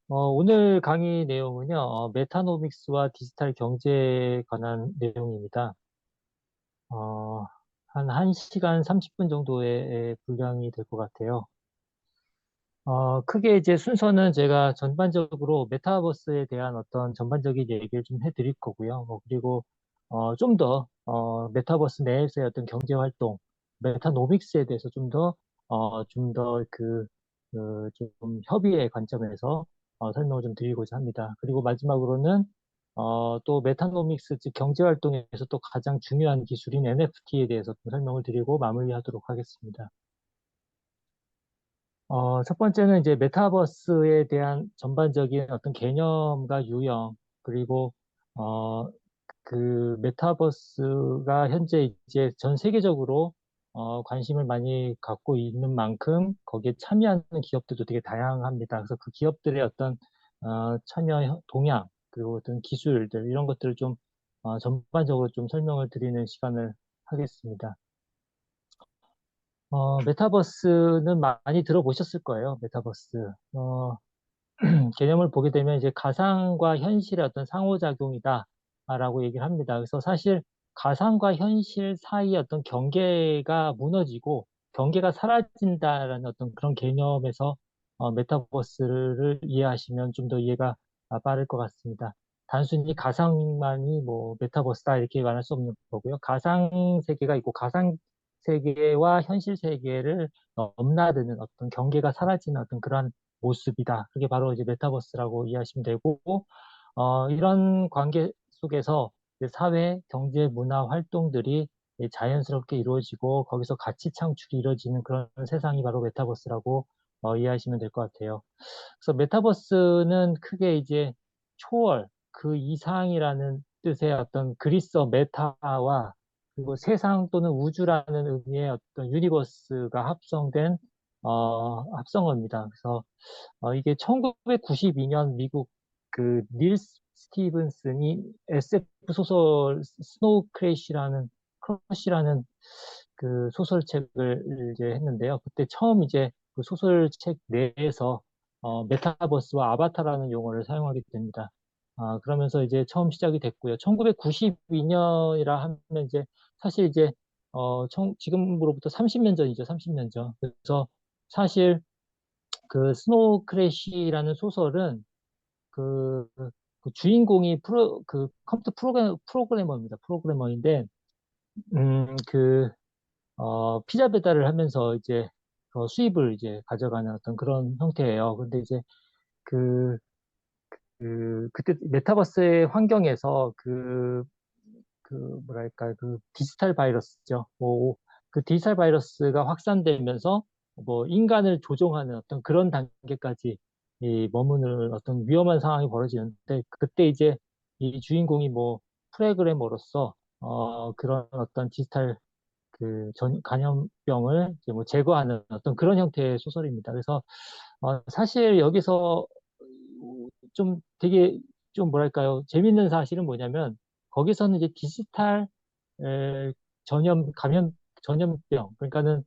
오늘 강의 내용은요, 메타노믹스와 디지털 경제에 관한 내용입니다. 어, 한 1시간 30분 정도의 분량이 될 것 같아요. 크게 이제 순서는 제가 전반적으로 메타버스에 대한 어떤 전반적인 얘기를 좀 해드릴 거고요. 그리고, 좀 더, 메타버스 내에서의 어떤 경제 활동, 메타노믹스에 대해서 좀 더 좀 협의의 관점에서 설명을 좀 드리고자 합니다. 그리고 마지막으로는, 또 메타노믹스, 즉 경제 활동에서 또 가장 중요한 기술인 NFT에 대해서 좀 설명을 드리고 마무리하도록 하겠습니다. 첫 번째는 이제 메타버스에 대한 전반적인 어떤 개념과 유형, 그리고, 어, 그 메타버스가 현재 이제 전 세계적으로, 관심을 많이 갖고 있는 만큼 거기에 참여하는 기업들도 되게 다양합니다. 그래서 그 기업들의 어떤, 참여 동향, 그리고 어떤 기술들, 이런 것들을 좀, 전반적으로 좀 설명을 드리는 시간을 하겠습니다. 메타버스는 많이 들어보셨을 거예요, 메타버스. 개념을 보게 되면 이제 가상과 현실의 어떤 상호작용이다라고 얘기를 합니다. 그래서 사실 가상과 현실 사이의 어떤 경계가 무너지고 경계가 사라진다라는 어떤 그런 개념에서 메타버스를 이해하시면 좀 더 이해가 빠를 것 같습니다. 단순히 가상만이 뭐 메타버스다 이렇게 말할 수 없는 거고요. 가상 세계가 있고 가상 세계와 현실 세계를 넘나드는 어떤 경계가 사라지는 어떤 그런 모습이다. 그게 바로 이제 메타버스라고 이해하시면 되고, 이런 관계 속에서 이제 사회, 경제, 문화 활동들이 이제 자연스럽게 이루어지고 거기서 가치 창출이 이루어지는 그런 세상이 바로 메타버스라고 이해하시면 될 것 같아요. 그래서 메타버스는 크게 이제 초월, 그 이상이라는 뜻의 어떤 그리스어 메타와 그리고 세상 또는 우주라는 의미의 어떤 유니버스가 합성어입니다. 그래서 이게 1992년 미국 그 닐 스티븐슨이 SF 소설 스노우 크래시라는 그 소설책을 이제 했는데요. 그때 처음 이제 그 소설책 내에서 메타버스와 아바타라는 용어를 사용하게 됩니다. 그러면서 이제 처음 시작이 됐고요. 1992년이라 하면 이제 사실 이제 지금으로부터 30년 전이죠. 30년 전. 그래서 사실 그 스노우 크래시라는 소설은 그 주인공이 컴퓨터 프로그래머입니다. 프로그래머인데, 피자 배달을 하면서 이제 수입을 이제 가져가는 어떤 그런 형태예요. 근데 이제 그, 그때 메타버스의 환경에서 뭐랄까, 그 디지털 바이러스죠. 뭐, 그 디지털 바이러스가 확산되면서 뭐 인간을 조종하는 어떤 그런 단계까지 머무는 어떤 위험한 상황이 벌어지는데 그때 이제 이 주인공이 뭐 프로그래머로서 그런 어떤 디지털 감염병을 이제 뭐 제거하는 어떤 그런 형태의 소설입니다. 그래서 사실 여기서 좀 되게 좀 뭐랄까요 재밌는 사실은 뭐냐면 거기서는 이제 디지털 에, 전염병, 그러니까는,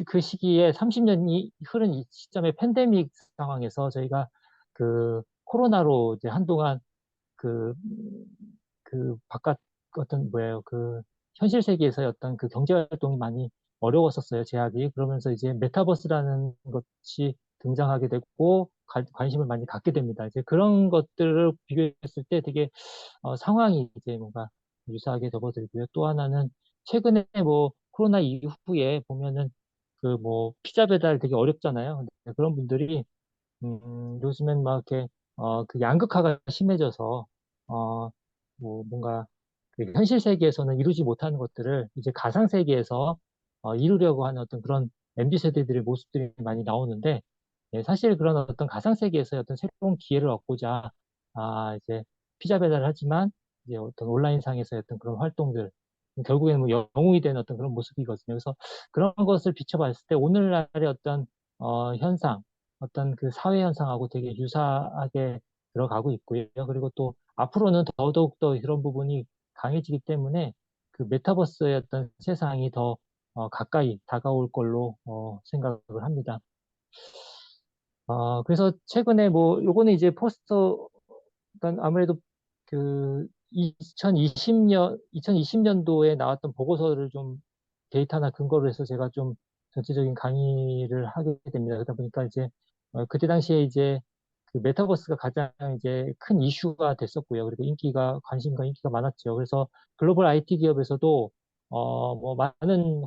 그 시기에 30년이 흐른 이 시점에 팬데믹 상황에서 저희가 코로나로 이제 한동안 그, 바깥 어떤 뭐예요, 현실 세계에서의 어떤 그 경제 활동이 많이 어려웠었어요, 제약이. 그러면서 이제 메타버스라는 것이 등장하게 되고, 관심을 많이 갖게 됩니다. 이제 그런 것들을 비교했을 때 되게 상황이 이제 뭔가 유사하게 접어들고요. 또 하나는 최근에 뭐 코로나 이후에 보면은 그 뭐 피자 배달 되게 어렵잖아요. 근데 그런 분들이 요즘엔 막 이렇게 그 양극화가 심해져서 뭐 뭔가 그 현실 세계에서는 이루지 못하는 것들을 이제 가상 세계에서 이루려고 하는 어떤 그런 MZ 세대들의 모습들이 많이 나오는데 예, 사실 그런 어떤 가상 세계에서 어떤 새로운 기회를 얻고자 이제 피자 배달을 하지만 이제 어떤 온라인상에서의 어떤 그런 활동들 결국에는 뭐 영웅이 되는 어떤 그런 모습이거든요. 그래서 그런 것을 비춰봤을 때 오늘날의 어떤 현상, 어떤 그 사회 현상하고 되게 유사하게 들어가고 있고요. 그리고 또 앞으로는 더더욱 더 그런 부분이 강해지기 때문에 그 메타버스의 어떤 세상이 더 가까이 다가올 걸로 생각을 합니다. 그래서 최근에 뭐, 요거는 이제 포스터, 그러니까 아무래도 그 2020년도에 나왔던 보고서를 좀 데이터나 근거로 해서 제가 좀 전체적인 강의를 하게 됩니다. 그러다 보니까 이제 그때 당시에 이제 그 메타버스가 가장 이제 큰 이슈가 됐었고요. 그리고 관심과 인기가 많았죠. 그래서 글로벌 IT 기업에서도 뭐 많은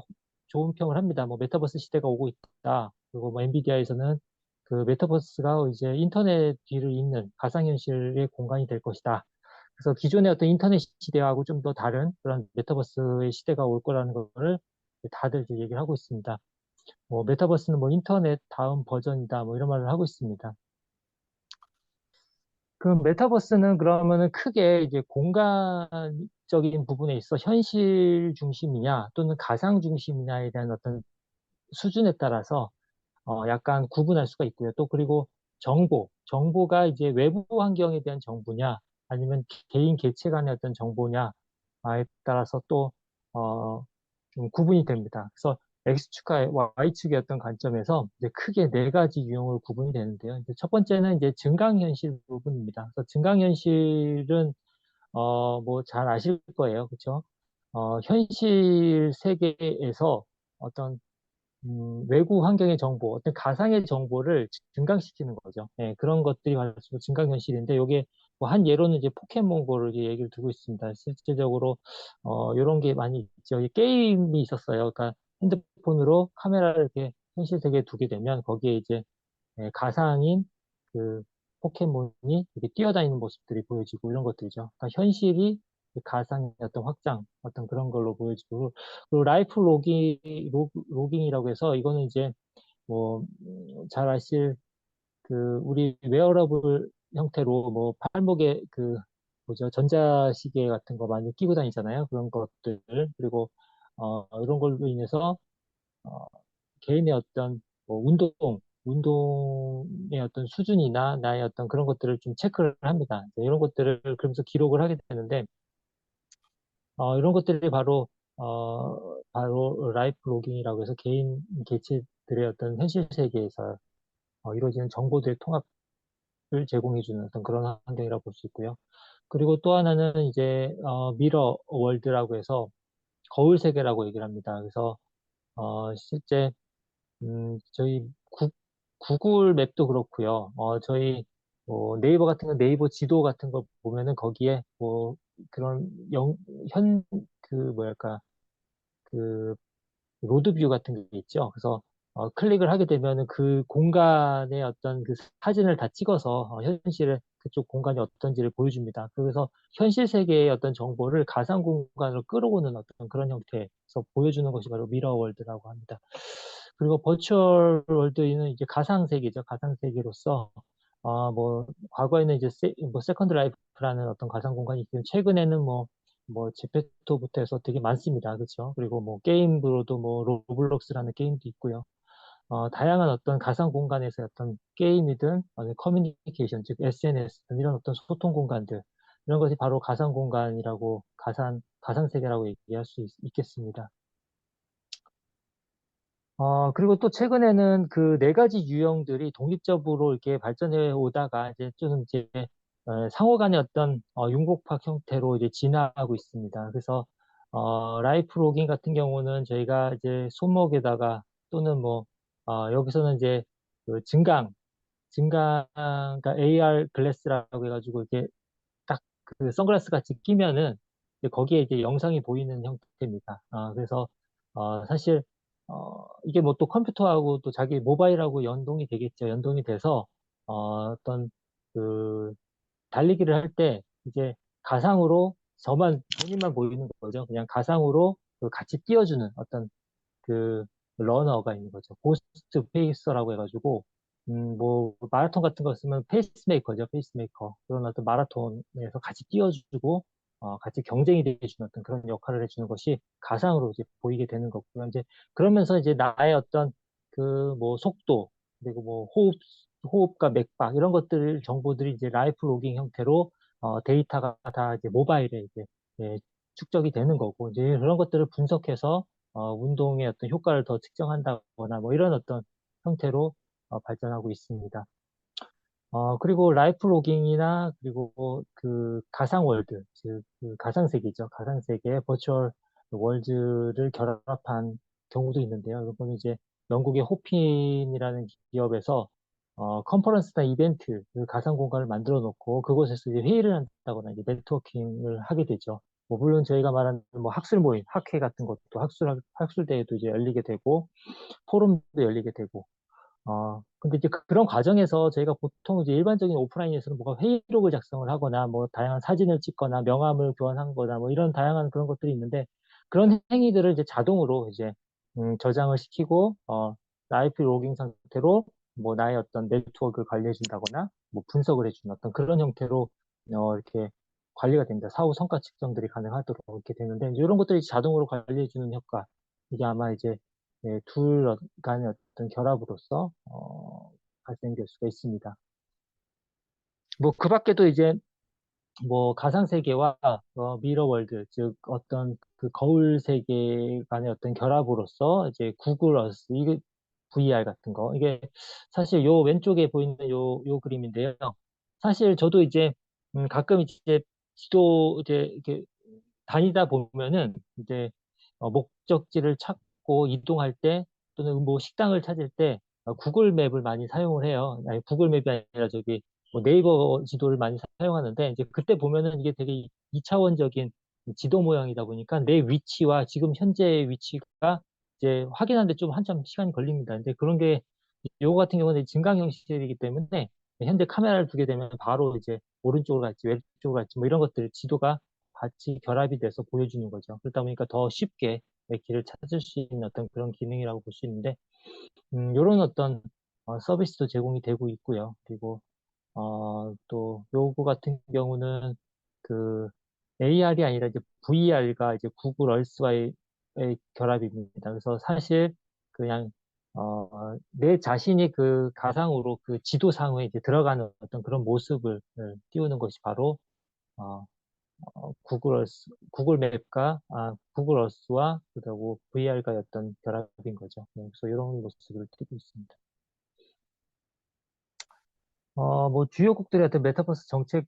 좋은 평을 합니다. 뭐 메타버스 시대가 오고 있다. 그리고 뭐 엔비디아에서는 그 메타버스가 이제 인터넷 뒤를 잇는 가상현실의 공간이 될 것이다. 그래서 기존의 어떤 인터넷 시대하고 좀 더 다른 그런 메타버스의 시대가 올 거라는 거를 다들 이제 얘기를 하고 있습니다. 뭐 메타버스는 뭐 인터넷 다음 버전이다. 뭐 이런 말을 하고 있습니다. 그 메타버스는 그러면은 크게 이제 공간적인 부분에 있어 현실 중심이냐 또는 가상 중심이냐에 대한 어떤 수준에 따라서 약간 구분할 수가 있고요. 또 그리고 정보가 이제 외부 환경에 대한 정보냐, 아니면 개인 개체 간의 어떤 정보냐에 따라서 또, 좀 구분이 됩니다. 그래서 X축과 Y축의 어떤 관점에서 이제 크게 네 가지 유형으로 구분이 되는데요. 이제 첫 번째는 이제 증강현실 부분입니다. 그래서 증강현실은, 뭐 잘 아실 거예요. 그렇죠? 현실 세계에서 어떤 외부 환경의 정보, 어떤 가상의 정보를 증강시키는 거죠. 예, 그런 것들이 바로 증강현실인데, 요게 뭐 한 예로는 이제 포켓몬고를 이제 얘기를 두고 있습니다. 실질적으로, 요런 게 많이 있죠. 이 게임이 있었어요. 그러니까 핸드폰으로 카메라를 이렇게 현실 세계에 두게 되면 거기에 이제 가상인 그 포켓몬이 이렇게 뛰어다니는 모습들이 보여지고 이런 것들이죠. 그러니까 현실이 가상의 어떤 확장, 어떤 그런 걸로 보여지고, 그리고 라이프 로깅이라고 해서 이거는 이제 뭐, 잘 아실 우리 웨어러블 형태로 뭐 팔목에 뭐죠, 전자시계 같은 거 많이 끼고 다니잖아요. 그런 것들. 그리고, 이런 걸로 인해서 어, 개인의 어떤 뭐 운동의 어떤 수준이나 나의 어떤 그런 것들을 좀 체크를 합니다. 이런 것들을 그러면서 기록을 하게 되는데, 이런 것들이 바로 라이프 로깅이라고 해서 개인 개체들의 어떤 현실 세계에서 이루어지는 정보들의 통합을 제공해주는 어떤 그런 환경이라고 볼 수 있고요. 그리고 또 하나는 이제 미러 월드라고 해서 거울 세계라고 얘기를 합니다. 그래서 실제 저희 구글 맵도 그렇고요. 저희 뭐 네이버 같은 거 네이버 지도 같은 거 보면은 거기에 뭐 그런 현, 뭐랄까, 그 로드뷰 같은 게 있죠. 그래서 클릭을 하게 되면은 그 공간의 어떤 그 사진을 다 찍어서 현실의 그쪽 공간이 어떤지를 보여줍니다. 그래서 현실 세계의 어떤 정보를 가상 공간으로 끌어오는 어떤 그런 형태에서 보여주는 것이 바로 미러 월드라고 합니다. 그리고 버추얼 월드는 이제 가상 세계죠. 가상 세계로서 뭐 과거에는 이제 뭐 세컨드 라이프라는 어떤 가상 공간이 있고 최근에는 뭐 제페토부터 해서 되게 많습니다. 그렇죠? 그리고 뭐 게임으로도 뭐 로블록스라는 게임도 있고요. 다양한 어떤 가상 공간에서 어떤 게임이든 아니면 커뮤니케이션, 즉 SNS 이런 어떤 소통 공간들 이런 것이 바로 가상 공간이라고 가상 세계라고 얘기할 수 있겠습니다. 그리고 또 최근에는 그 네 가지 유형들이 독립적으로 이렇게 발전해 오다가 이제 상호 간의 어떤 융복합 형태로 이제 진화하고 있습니다. 그래서 라이프 로깅 같은 경우는 저희가 이제 손목에다가 또는 뭐 여기서는 이제 그 그러니까 AR 글래스라고 해가지고 이렇게 딱 그 선글라스 같이 끼면은 이제 거기에 이제 영상이 보이는 형태입니다. 그래서 사실 이게 뭐 또 컴퓨터하고 또 자기 모바일하고 연동이 되겠죠. 연동이 돼서 어떤 그 달리기를 할 때 이제 가상으로 본인만 보이는 거죠. 그냥 가상으로 그 같이 뛰어주는 어떤 그 러너가 있는 거죠. 고스트 페이서라고 해가지고 뭐 마라톤 같은 거 쓰면 페이스메이커죠. 페이스메이커. 그런 어떤 마라톤에서 같이 뛰어주고 같이 경쟁이 돼주는 어떤 그런 역할을 해주는 것이 가상으로 이제 보이게 되는 거고요. 이제 그러면서 이제 나의 어떤 그 뭐 속도 그리고 뭐 호흡과 맥박 이런 것들 정보들이 이제 라이프 로깅 형태로 데이터가 다 이제 모바일에 이제 예, 축적이 되는 거고 이제 그런 것들을 분석해서 운동의 어떤 효과를 더 측정한다거나 뭐 이런 어떤 형태로 발전하고 있습니다. 그리고 라이프 로깅이나 그리고 그 가상 월드, 즉, 그 가상 세계죠. 가상 세계의 버추얼 월드를 결합한 경우도 있는데요. 이거는 이제 영국의 호핀이라는 기업에서 컨퍼런스나 이벤트, 그 가상 공간을 만들어 놓고 그곳에서 이제 회의를 한다거나 이제 네트워킹을 하게 되죠. 뭐 물론 저희가 말하는 뭐 학술 모임, 학회 같은 것도 학술 대회도 이제 열리게 되고 포럼도 열리게 되고 근데 이제 그런 과정에서 저희가 보통 이제 일반적인 오프라인에서는 뭔가 회의록을 작성을 하거나 뭐 다양한 사진을 찍거나 명함을 교환한 거나 뭐 이런 다양한 그런 것들이 있는데 그런 행위들을 이제 자동으로 이제 저장을 시키고 라이프 로깅 상태로 뭐 나의 어떤 네트워크를 관리해 준다거나 뭐 분석을 해주는 어떤 그런 형태로 이렇게 관리가 됩니다. 사후 성과 측정들이 가능하도록 이렇게 되는데 이제 이런 것들이 자동으로 관리해 주는 효과 이게 아마 이제 둘 간의 어떤 결합으로서 발생될 수가 있습니다. 뭐 그 밖에도 이제 뭐 가상 세계와 미러 월드 즉 어떤 그 거울 세계 간의 어떤 결합으로서 이제 구글 어스 이게 VR 같은 거 이게 사실 요 왼쪽에 보이는 요 그림인데요. 사실 저도 이제 가끔 이제 지도 이제 이렇게 다니다 보면은 이제 목적지를 찾고 이동할 때 또는 뭐 식당을 찾을 때 구글 맵을 많이 사용을 해요. 아니, 구글 맵이 아니라 저기 뭐 네이버 지도를 많이 사용하는데 이제 그때 보면은 이게 되게 이차원적인 지도 모양이다 보니까 내 위치와 지금 현재 위치가 이제 확인하는데 좀 한참 시간이 걸립니다. 근데 그런 게 요거 같은 경우는 증강 형식이기 때문에 현재 카메라를 두게 되면 바로 이제 오른쪽으로 갈지 왼쪽으로 갈지 뭐 이런 것들 지도가 같이 결합이 돼서 보여주는 거죠. 그러다 보니까 더 쉽게 내 길을 찾을 수 있는 어떤 그런 기능이라고 볼 수 있는데, 이런 어떤 서비스도 제공이 되고 있고요. 그리고 또 요거 같은 경우는 그 AR이 아니라 이제 VR과 이제 구글 얼스와의 결합입니다. 그래서 사실 그냥 내 자신이 그 가상으로 그 지도상에 이제 들어가는 어떤 그런 모습을 띄우는 것이 바로 어, 구글 맵과 구글 어스와 그리고 VR과의 어떤 결합인 거죠. 그래서 이런 모습을 띄고 있습니다. 뭐 주요국들의 어떤 메타버스 정책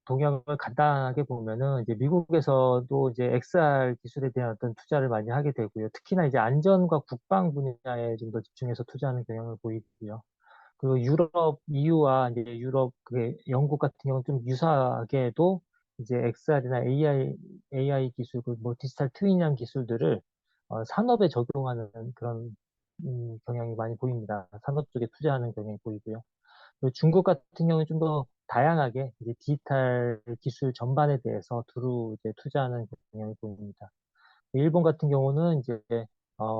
동향을 간단하게 보면은 이제 미국에서도 이제 XR 기술에 대한 어떤 투자를 많이 하게 되고요. 특히나 이제 안전과 국방 분야에 좀 더 집중해서 투자하는 경향을 보이고요. 그리고 유럽, EU와 이제 유럽, 그게 영국 같은 경우는 좀 유사하게도 이제 XR이나 AI 기술, 그뭐 디지털 트윈이라는 기술들을 산업에 적용하는 그런 경향이 많이 보입니다. 산업 쪽에 투자하는 경향이 보이고요. 그리고 중국 같은 경우는 좀 더 다양하게 이제 디지털 기술 전반에 대해서 두루 이제 투자하는 경향이 보입니다. 일본 같은 경우는 이제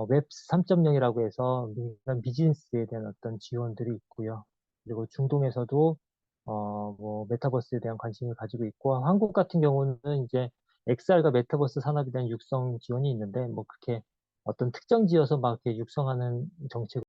웹 3.0이라고 해서 민간 비즈니스에 대한 어떤 지원들이 있고요. 그리고 중동에서도 뭐 메타버스에 대한 관심을 가지고 있고 한국 같은 경우는 이제 XR과 메타버스 산업에 대한 육성 지원이 있는데 뭐 그렇게 어떤 특정 지어서 막 이렇게 육성하는 정책